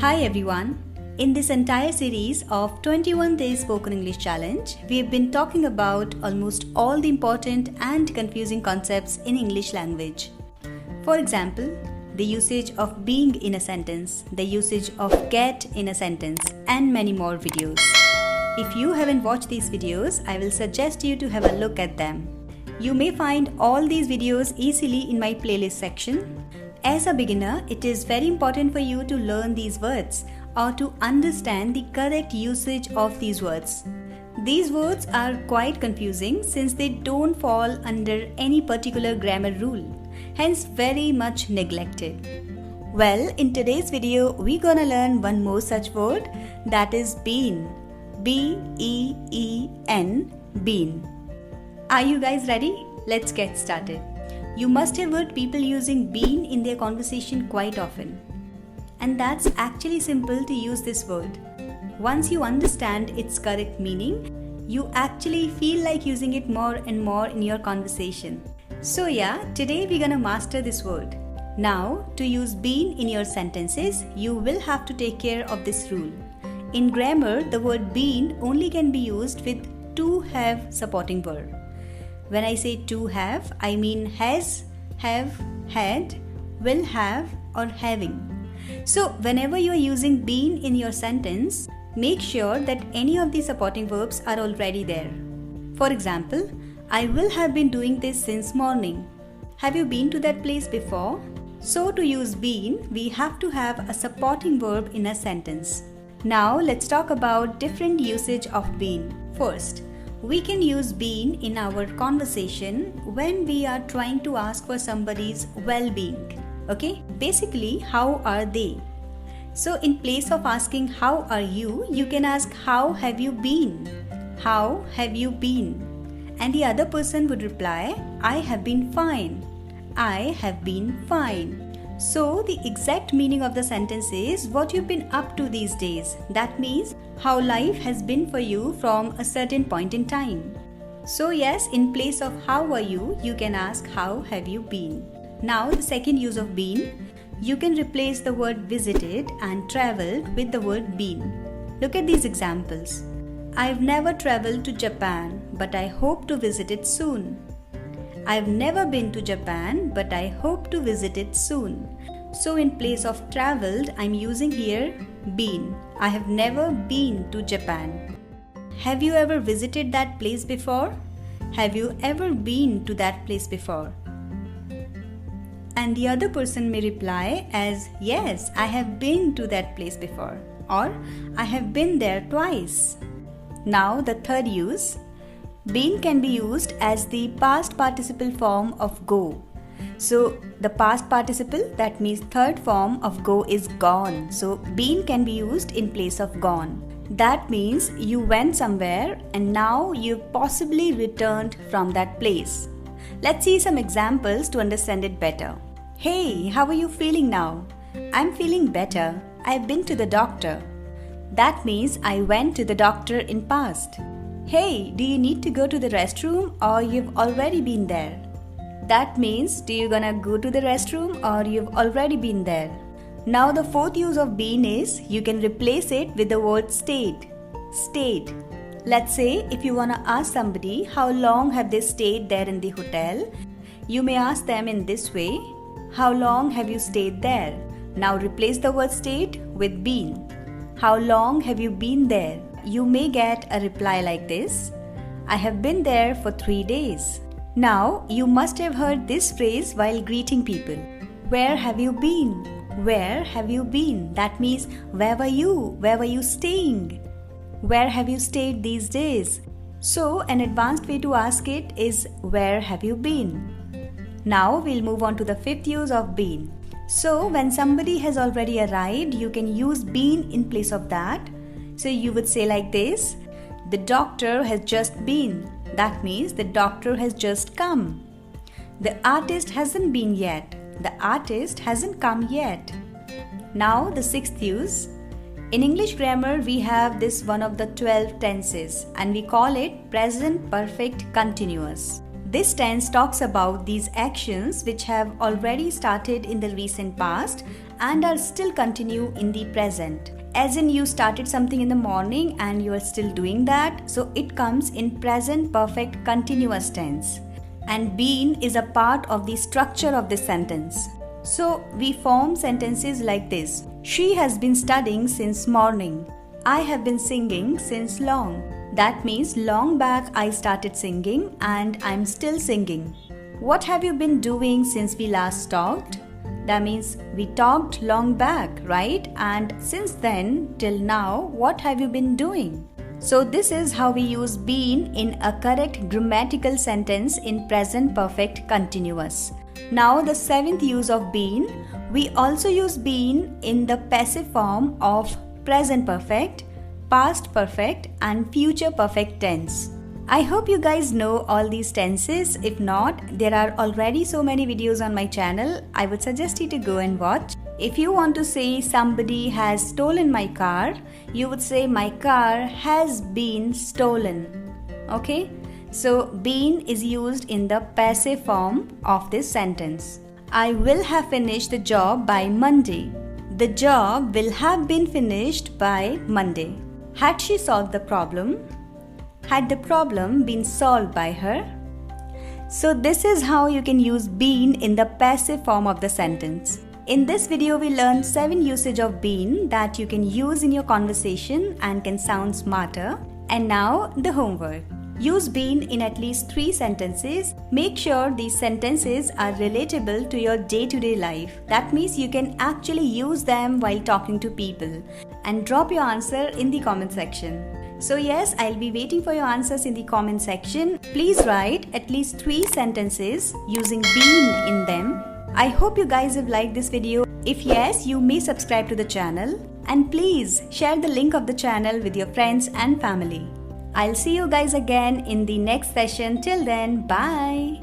Hi everyone. In this entire series of 21 Days Spoken English Challenge, we have been talking about almost all the important and confusing concepts in English language. For example, the usage of being in a sentence, the usage of get in a sentence, and many more videos. If you haven't watched these videos, I will suggest you to have a look at them. You may find all these videos easily in my playlist section. As a beginner, it is very important for you to learn these words or to understand the correct usage of these words. These words are quite confusing since they don't fall under any particular grammar rule, hence very much neglected. Well, in today's video, we're gonna learn one more such word, that is been. B-E-E-N, been. Are you guys ready? Let's get started. You must have heard people using been in their conversation quite often. And that's actually simple to use this word. Once you understand its correct meaning, you actually feel like using it more and more in your conversation. So yeah, today we're gonna master this word. Now, to use been in your sentences, you will have to take care of this rule. In grammar, the word been only can be used with to have supporting verb. When I say to have, I mean has, have, had, will have, or having. So whenever you are using been in your sentence, make sure that any of the supporting verbs are already there. For example, I will have been doing this since morning. Have you been to that place before? So to use been, we have to have a supporting verb in a sentence. Now let's talk about different usage of been. First, we can use been in our conversation when we are trying to ask for somebody's well-being. Okay? Basically, how are they? So in place of asking how are you, you can ask how have you been? How have you been? And the other person would reply, I have been fine. I have been fine. So the exact meaning of the sentence is what you've been up to these days. That means how life has been for you from a certain point in time. So yes, in place of how are you, you can ask how have you been. Now the second use of been, you can replace the word visited and traveled with the word been. Look at these examples. I've never traveled to Japan, but I hope to visit it soon. I've never been to Japan, but I hope to visit it soon. So in place of traveled, I'm using here been. I have never been to Japan. Have you ever visited that place before? Have you ever been to that place before? And the other person may reply as, yes, I have been to that place before, or I have been there twice. Now the third use. Been can be used as the past participle form of go. So the past participle, that means third form of go, is gone. So been can be used in place of gone. That means you went somewhere and now you've possibly returned from that place. Let's see some examples to understand it better. Hey, how are you feeling now? I'm feeling better. I've been to the doctor. That means I went to the doctor in past. Hey, do you need to go to the restroom or you've already been there? That means do you gonna go to the restroom or you've already been there? Now the fourth use of been is you can replace it with the word stayed. Stayed. Let's say if you wanna ask somebody how long have they stayed there in the hotel, you may ask them in this way, how long have you stayed there? Now replace the word stayed with been. How long have you been there? You may get a reply like this, I have been there for 3 days. Now, you must have heard this phrase while greeting people. Where have you been? Where have you been? That means, where were you? Where were you staying? Where have you stayed these days? So, an advanced way to ask it is, where have you been? Now, we'll move on to the fifth use of been. So, when somebody has already arrived, you can use been in place of that. So you would say like this, the doctor has just been. That means the doctor has just come. The artist hasn't been yet. The artist hasn't come yet. Now the sixth use. In English grammar, we have this one of the 12 tenses and we call it present perfect continuous. This tense talks about these actions which have already started in the recent past and are still continue in the present. As in, you started something in the morning and you are still doing that, so it comes in present perfect continuous tense. And been is a part of the structure of this sentence. So we form sentences like this. She has been studying since morning. I have been singing since long. That means long back I started singing and I'm still singing. What have you been doing since we last talked? That means we talked long back, right? And since then till now, what have you been doing? So this is how we use been in a correct grammatical sentence in present perfect continuous. Now the seventh use of been, we also use been in the passive form of present perfect, past perfect and future perfect tense. I hope you guys know all these tenses. If not, there are already so many videos on my channel. I would suggest you to go and watch. If you want to say somebody has stolen my car, you would say my car has been stolen. Okay? So been is used in the passive form of this sentence. I will have finished the job by Monday. The job will have been finished by Monday. Had she solved the problem? Had the problem been solved by her? So this is how you can use been in the passive form of the sentence. In this video, we learned 7 usage of been that you can use in your conversation and can sound smarter. And now the homework. Use been in at least 3 sentences. Make sure these sentences are relatable to your day-to-day life. That means you can actually use them while talking to people. And drop your answer in the comment section. So yes, I'll be waiting for your answers in the comment section. Please write at least 3 sentences using been in them. I hope you guys have liked this video. If yes, you may subscribe to the channel. And please share the link of the channel with your friends and family. I'll see you guys again in the next session. Till then, bye.